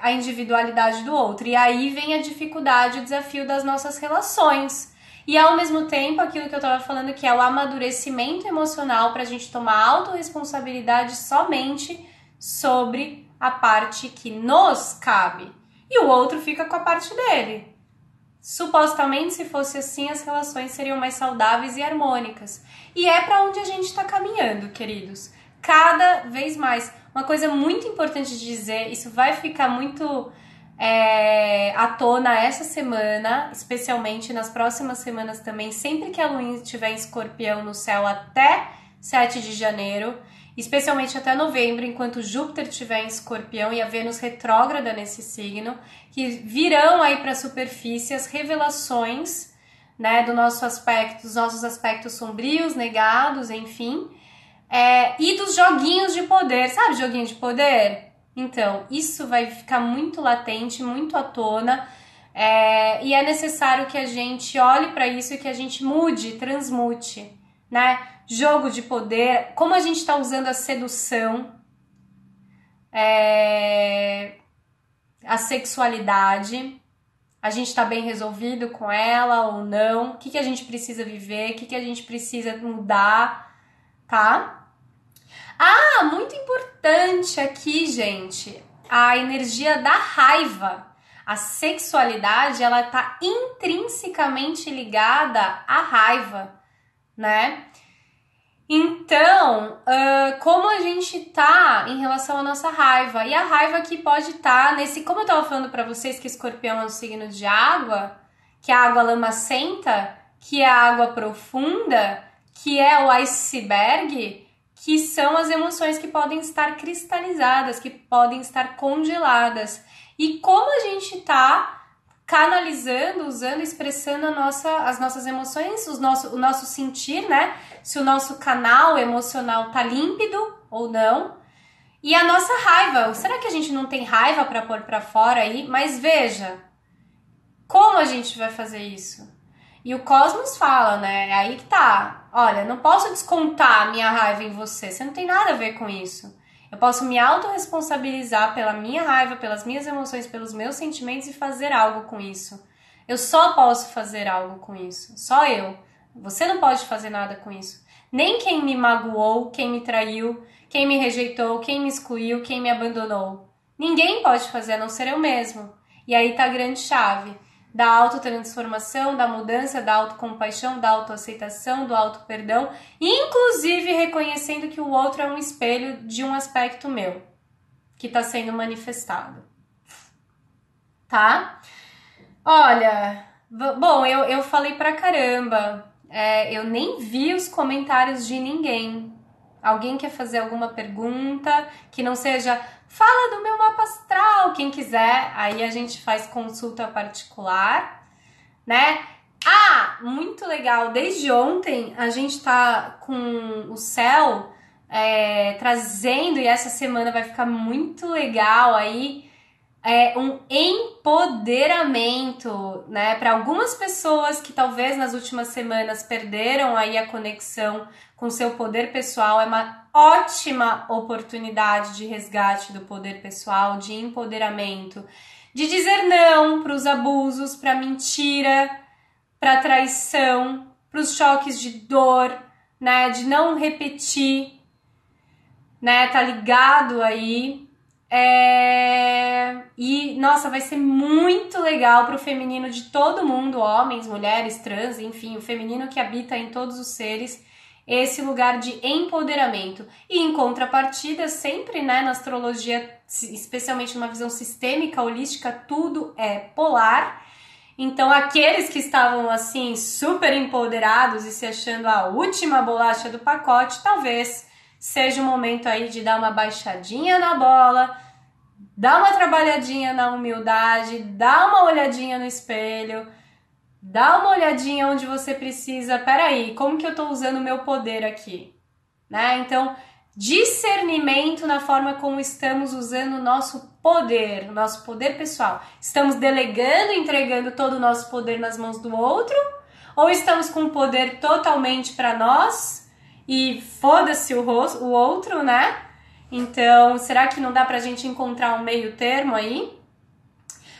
a individualidade do outro. E aí vem a dificuldade, o desafio das nossas relações. E ao mesmo tempo, aquilo que eu estava falando, que é o amadurecimento emocional para a gente tomar autorresponsabilidade somente sobre a parte que nos cabe. E o outro fica com a parte dele. Supostamente, se fosse assim, as relações seriam mais saudáveis e harmônicas. E é para onde a gente está caminhando, queridos. Cada vez mais. Uma coisa muito importante de dizer, isso vai ficar muito à tona essa semana, especialmente nas próximas semanas também, sempre que a Lua estiver em Escorpião no céu até 7 de janeiro, especialmente até novembro, enquanto Júpiter estiver em Escorpião e a Vênus retrógrada nesse signo, que virão aí para a superfície as revelações, né, dos nossos aspectos sombrios, negados, enfim, e dos joguinhos de poder. Sabe joguinho de poder? Então, isso vai ficar muito latente, muito à tona, e é necessário que a gente olhe para isso e que a gente mude, transmute, né? Jogo de poder, como a gente está usando a sedução, a sexualidade, a gente está bem resolvido com ela ou não, o que a gente precisa viver, o que a gente precisa mudar, tá? Ah, muito importante aqui, gente, a energia da raiva. A sexualidade, ela tá intrinsecamente ligada à raiva, né? Então, como a gente tá em relação à nossa raiva? E a raiva aqui pode estar nesse... Como eu tava falando pra vocês que Escorpião é um signo de água, que é a água lamacenta, que é a água profunda, que é o iceberg, que são as emoções que podem estar cristalizadas, que podem estar congeladas. E como a gente tá canalizando, usando, expressando as nossas emoções, o nosso sentir, né? Se o nosso canal emocional tá límpido ou não. E a nossa raiva, será que a gente não tem raiva para pôr para fora aí? Mas veja, como a gente vai fazer isso? E o Cosmos fala, né? É aí que tá. Olha, não posso descontar a minha raiva em você. Você não tem nada a ver com isso. Eu posso me autorresponsabilizar pela minha raiva, pelas minhas emoções, pelos meus sentimentos e fazer algo com isso. Eu só posso fazer algo com isso. Só eu. Você não pode fazer nada com isso. Nem quem me magoou, quem me traiu, quem me rejeitou, quem me excluiu, quem me abandonou. Ninguém pode fazer a não ser eu mesmo. E aí tá a grande chave. da autotransformação, da mudança, da autocompaixão, da autoaceitação, do autoperdão, inclusive reconhecendo que o outro é um espelho de um aspecto meu, que está sendo manifestado. Tá? Olha, bom, eu falei pra caramba, eu nem vi os comentários de ninguém. Alguém quer fazer alguma pergunta que não seja fala do meu mapa astral, quem quiser, aí a gente faz consulta particular, né? Ah, muito legal, desde ontem a gente tá com o céu trazendo, e essa semana vai ficar muito legal aí, um empoderamento, né? Para algumas pessoas que talvez nas últimas semanas perderam aí a conexão com seu poder pessoal, é uma ótima oportunidade de resgate do poder pessoal, de empoderamento, de dizer não para os abusos, para mentira, para traição, para os choques de dor, né? De não repetir, né? Tá ligado aí. E, nossa, vai ser muito legal pro feminino de todo mundo, homens, mulheres, trans, enfim, o feminino que habita em todos os seres, esse lugar de empoderamento. E em contrapartida, sempre, né, na astrologia, especialmente numa visão sistêmica, holística, tudo é polar. Então, aqueles que estavam, assim, super empoderados e se achando a última bolacha do pacote, talvez seja o momento aí de dar uma baixadinha na bola, dar uma trabalhadinha na humildade, dar uma olhadinha no espelho, dar uma olhadinha onde você precisa, peraí, como que eu tô usando o meu poder aqui? Né? Então, discernimento na forma como estamos usando o nosso poder pessoal. Estamos delegando, entregando todo o nosso poder nas mãos do outro? Ou estamos com o poder totalmente para nós? E foda-se o outro, né? Então, será que não dá pra gente encontrar um meio termo aí?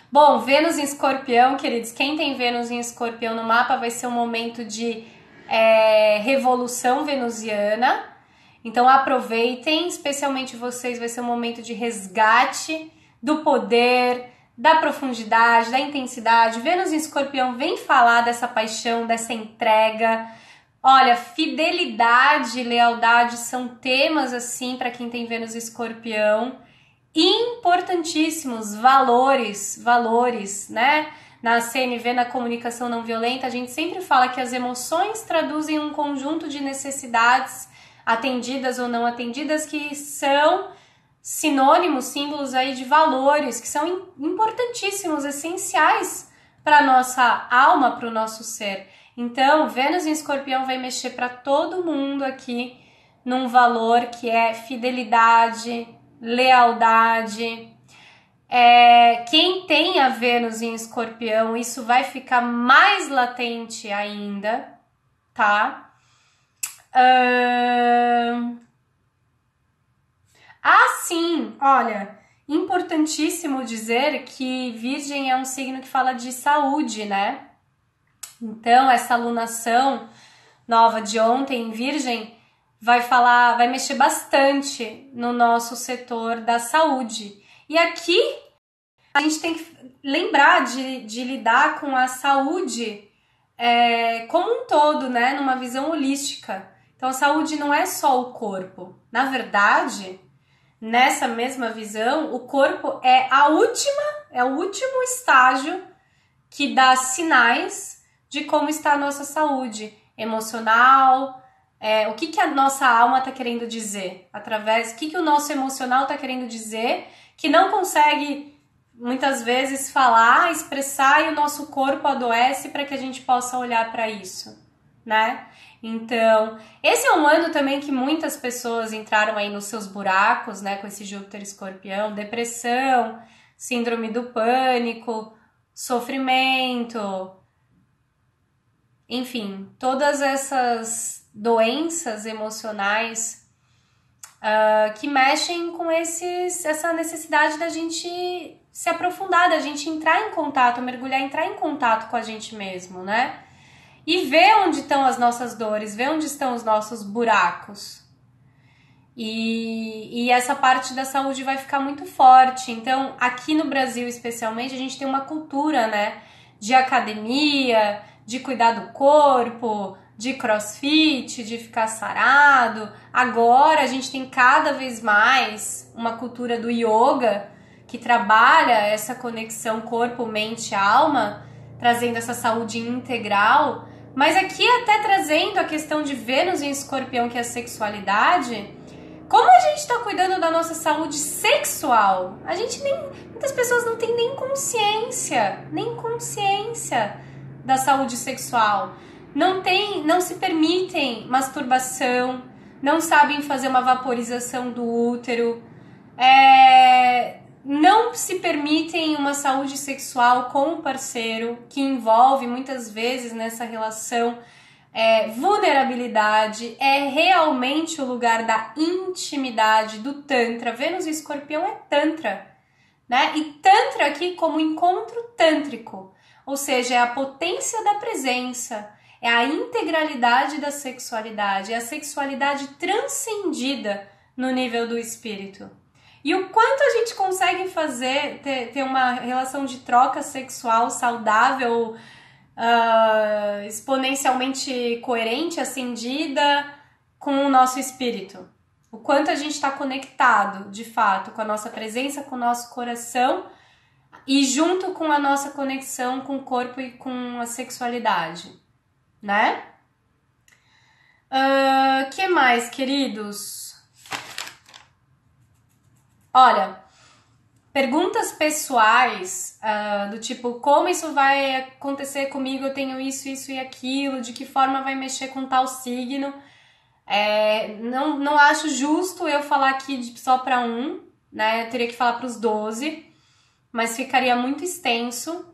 Bom, Vênus em Escorpião, queridos, quem tem Vênus em Escorpião no mapa vai ser um momento de revolução venusiana. Então, aproveitem, especialmente vocês, vai ser um momento de resgate do poder, da profundidade, da intensidade. Vênus em Escorpião vem falar dessa paixão, dessa entrega. Olha, fidelidade e lealdade são temas, assim, para quem tem Vênus em Escorpião, importantíssimos. Valores, né? Na CNV, na comunicação não violenta, a gente sempre fala que as emoções traduzem um conjunto de necessidades atendidas ou não atendidas que são sinônimos, símbolos aí de valores, que são importantíssimos, essenciais para a nossa alma, para o nosso ser. Então, Vênus em Escorpião vai mexer para todo mundo aqui num valor que é fidelidade, lealdade. Quem tem a Vênus em Escorpião, isso vai ficar mais latente ainda, tá? Sim, olha, importantíssimo dizer que Virgem é um signo que fala de saúde, né? Então, essa alunação nova de ontem em Virgem vai mexer bastante no nosso setor da saúde. E aqui a gente tem que lembrar de lidar com a saúde como um todo, né? Numa visão holística. Então, a saúde não é só o corpo. Na verdade, nessa mesma visão, o corpo é o último estágio que dá sinais de como está a nossa saúde emocional, o que a nossa alma está querendo dizer, o que o nosso emocional está querendo dizer, que não consegue muitas vezes falar, expressar, e o nosso corpo adoece para que a gente possa olhar para isso, né? Então, esse é um ano também que muitas pessoas entraram aí nos seus buracos, né, com esse Júpiter Escorpião, depressão, síndrome do pânico, sofrimento, enfim, todas essas doenças emocionais que mexem com essa necessidade da gente se aprofundar, da gente entrar em contato, mergulhar, entrar em contato com a gente mesmo, né? E ver onde estão as nossas dores, ver onde estão os nossos buracos. E essa parte da saúde vai ficar muito forte. Então, aqui no Brasil, especialmente, a gente tem uma cultura, né, de academia, de cuidar do corpo, de crossfit, de ficar sarado. Agora a gente tem cada vez mais uma cultura do yoga que trabalha essa conexão corpo, mente, alma, trazendo essa saúde integral. Mas aqui até trazendo a questão de Vênus em Escorpião, que é a sexualidade. Como a gente está cuidando da nossa saúde sexual? Muitas pessoas não têm nem consciência da saúde sexual. Não se permitem masturbação, não sabem fazer uma vaporização do útero, não se permitem uma saúde sexual com o parceiro, que envolve muitas vezes nessa relação vulnerabilidade, é realmente o lugar da intimidade, do Tantra. Vênus e Escorpião é Tantra, né? E Tantra aqui como encontro tântrico, ou seja, é a potência da presença, é a integralidade da sexualidade, é a sexualidade transcendida no nível do espírito. E o quanto a gente consegue ter uma relação de troca sexual saudável, exponencialmente coerente, acendida com o nosso espírito. O quanto a gente está conectado, de fato, com a nossa presença, com o nosso coração e junto com a nossa conexão com o corpo e com a sexualidade, né? Que mais, queridos? Olha, perguntas pessoais, do tipo, como isso vai acontecer comigo, eu tenho isso, isso e aquilo, de que forma vai mexer com tal signo. Não acho justo eu falar aqui só para um, né? Eu teria que falar para os 12, mas ficaria muito extenso.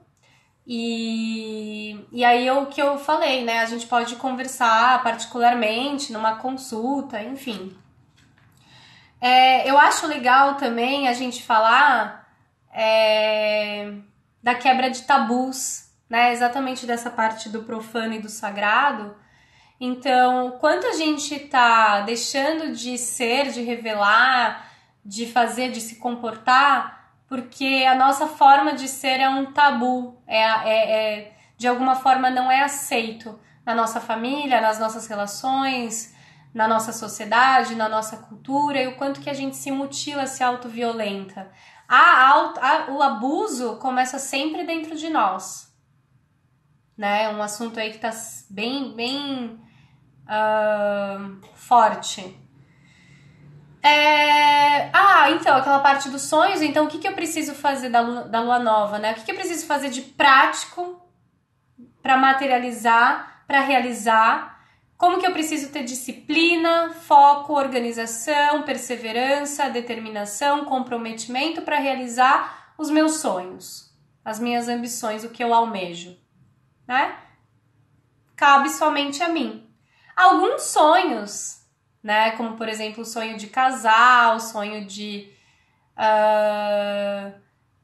E aí o que eu falei, né? A gente pode conversar particularmente numa consulta, enfim. Eu acho legal também a gente falar da quebra de tabus, né? Exatamente dessa parte do profano e do sagrado. Então, quanto a gente tá deixando de ser, de revelar, de fazer, de se comportar, porque a nossa forma de ser é um tabu, de alguma forma não é aceito na nossa família, nas nossas relações, na nossa sociedade, na nossa cultura, e o quanto que a gente se mutila, se autoviolenta. O abuso começa sempre dentro de nós, né? Um assunto aí que tá bem forte. Então, aquela parte dos sonhos. Então, o que eu preciso fazer da lua nova, né? O que eu preciso fazer de prático para materializar, para realizar? Como que eu preciso ter disciplina, foco, organização, perseverança, determinação, comprometimento para realizar os meus sonhos, as minhas ambições, o que eu almejo, né? Cabe somente a mim. Alguns sonhos, né? Como, por exemplo, o sonho de casar, o sonho de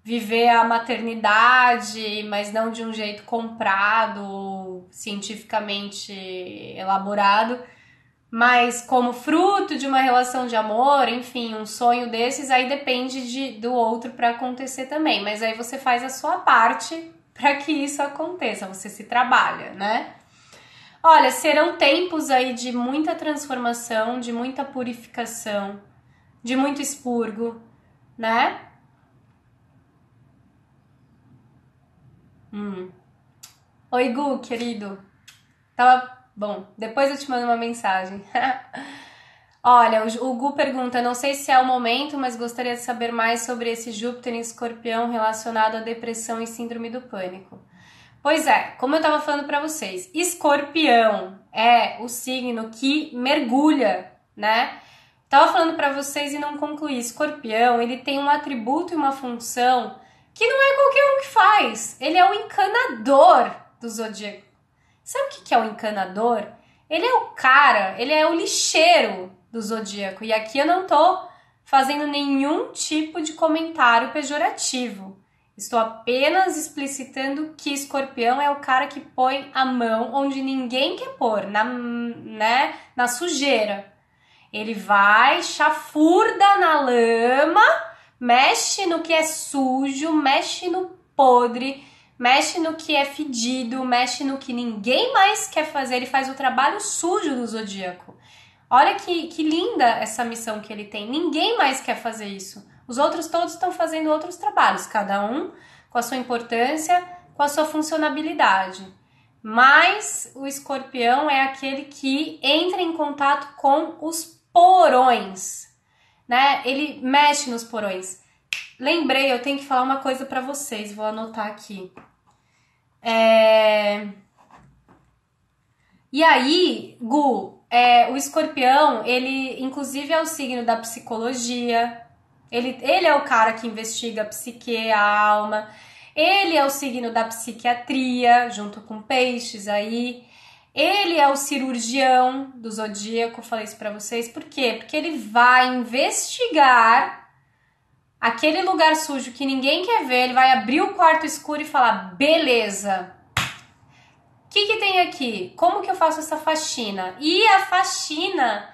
viver a maternidade, mas não de um jeito comprado, cientificamente elaborado, mas como fruto de uma relação de amor, enfim, um sonho desses, aí depende do outro para acontecer também. Mas aí você faz a sua parte para que isso aconteça, você se trabalha, né? Olha, serão tempos aí de muita transformação, de muita purificação, de muito expurgo, né? Oi, Gu, querido. Bom, depois eu te mando uma mensagem. Olha, o Gu pergunta, não sei se é o momento, mas gostaria de saber mais sobre esse Júpiter em Escorpião relacionado à depressão e síndrome do pânico. Pois é, como eu estava falando para vocês, Escorpião é o signo que mergulha, né? Tava falando para vocês e não concluí. Escorpião, ele tem um atributo e uma função que não é qualquer um que faz. Ele é o encanador do zodíaco. Sabe o que é o encanador? Ele é o cara, ele é o lixeiro do zodíaco. E aqui eu não tô fazendo nenhum tipo de comentário pejorativo. Estou apenas explicitando que Escorpião é o cara que põe a mão onde ninguém quer pôr, na sujeira. Ele vai, chafurda na lama, mexe no que é sujo, mexe no podre, mexe no que é fedido, mexe no que ninguém mais quer fazer, ele faz o trabalho sujo do zodíaco. Olha que linda essa missão que ele tem, ninguém mais quer fazer isso. Os outros todos estão fazendo outros trabalhos, cada um com a sua importância, com a sua funcionalidade. Mas o escorpião é aquele que entra em contato com os porões, né? Ele mexe nos porões. Lembrei, eu tenho que falar uma coisa pra vocês, vou anotar aqui. E aí, Gu, o escorpião, ele inclusive é o signo da psicologia, ele é o cara que investiga a psique, a alma, ele é o signo da psiquiatria, junto com peixes aí, ele é o cirurgião do zodíaco, falei isso pra vocês, por quê? Porque ele vai investigar aquele lugar sujo que ninguém quer ver, ele vai abrir o quarto escuro e falar, beleza, o que tem aqui? Como que eu faço essa faxina? E a faxina,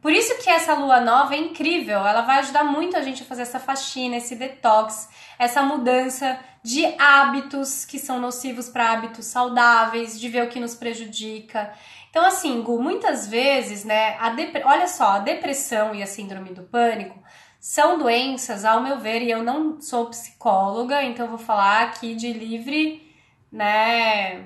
por isso que essa lua nova é incrível, ela vai ajudar muito a gente a fazer essa faxina, esse detox, essa mudança de hábitos que são nocivos para hábitos saudáveis, de ver o que nos prejudica. Então assim, Gu, muitas vezes, né, olha só, a depressão e a síndrome do pânico são doenças, ao meu ver, e eu não sou psicóloga, então eu vou falar aqui de livre, né,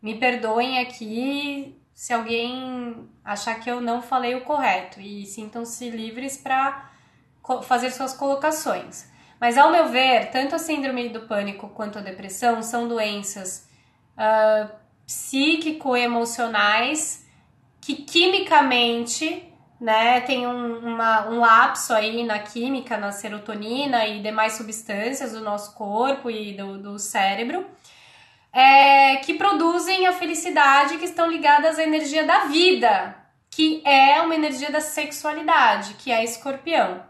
me perdoem aqui se alguém achar que eu não falei o correto e sintam-se livres para fazer suas colocações. Mas, ao meu ver, tanto a síndrome do pânico quanto a depressão são doenças psíquico-emocionais que quimicamente, né, tem um lapso aí na química, na serotonina e demais substâncias do nosso corpo e do cérebro, que produzem a felicidade, que estão ligadas à energia da vida, que é uma energia da sexualidade, que é escorpião.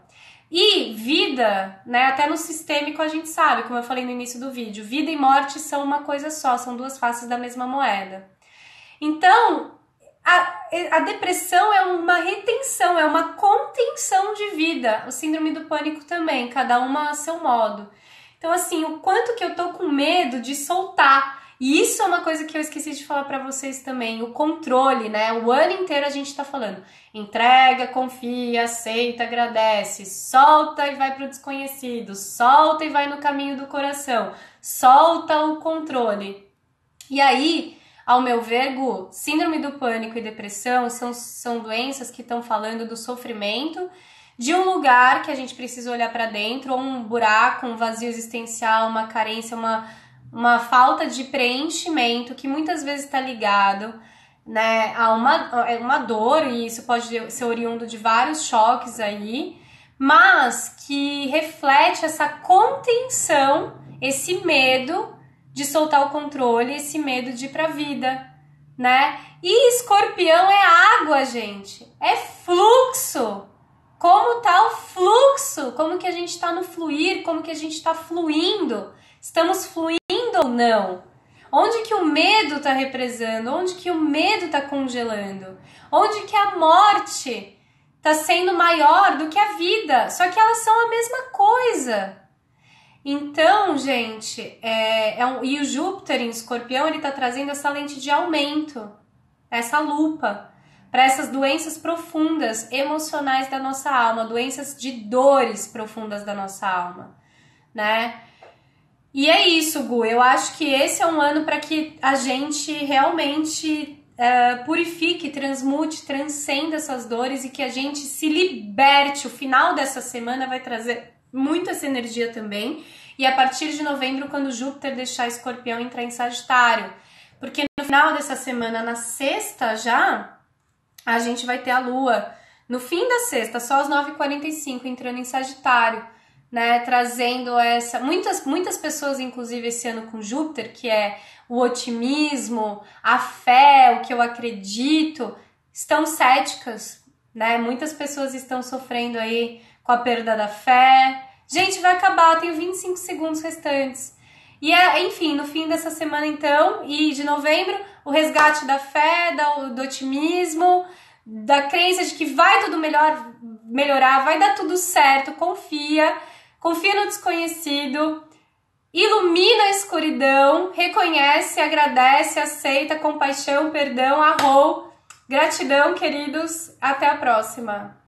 E vida, né, até no sistêmico a gente sabe, como eu falei no início do vídeo, vida e morte são uma coisa só, são duas faces da mesma moeda. Então, a depressão é uma retenção, é uma contenção de vida, o síndrome do pânico também, cada uma a seu modo. Então, assim, o quanto que eu tô com medo de soltar. E isso é uma coisa que eu esqueci de falar pra vocês também, o controle, né? O ano inteiro a gente tá falando, entrega, confia, aceita, agradece, solta e vai pro desconhecido, solta e vai no caminho do coração, solta o controle. E aí, ao meu ver, Gu, síndrome do pânico e depressão são doenças que estão falando do sofrimento, de um lugar que a gente precisa olhar para dentro, ou um buraco, um vazio existencial, uma carência, uma falta de preenchimento que muitas vezes está ligado, né, a uma dor, e isso pode ser oriundo de vários choques aí, mas que reflete essa contenção, esse medo de soltar o controle, esse medo de ir pra vida, né? E escorpião é água, gente, é fluxo. Como tá o fluxo? Como que a gente tá no fluir? Como que a gente tá fluindo? Estamos fluindo ou não? Onde que o medo tá represando? Onde que o medo tá congelando? Onde que a morte tá sendo maior do que a vida? Só que elas são a mesma coisa. Então, gente, e o Júpiter em Escorpião, ele tá trazendo essa lente de aumento, essa lupa, para essas doenças profundas, emocionais da nossa alma, doenças de dores profundas da nossa alma, né? E é isso, Gu, eu acho que esse é um ano para que a gente realmente purifique, transmute, transcenda essas dores e que a gente se liberte. O final dessa semana vai trazer muito essa energia também, e a partir de novembro, quando Júpiter deixar Escorpião, entrar em Sagitário, porque no final dessa semana, na sexta já, a gente vai ter a Lua, no fim da sexta, só às 9h45, entrando em Sagitário, né, trazendo essa... Muitas pessoas, inclusive, esse ano com Júpiter, que é o otimismo, a fé, o que eu acredito, estão céticas, né? Muitas pessoas estão sofrendo aí com a perda da fé. Gente, vai acabar, tenho 25 segundos restantes. E enfim, no fim dessa semana então, e de novembro, o resgate da fé, do otimismo, da crença de que vai tudo melhorar, vai dar tudo certo, confia no desconhecido, ilumina a escuridão, reconhece, agradece, aceita, compaixão, perdão, arrou. Gratidão, queridos. Até a próxima.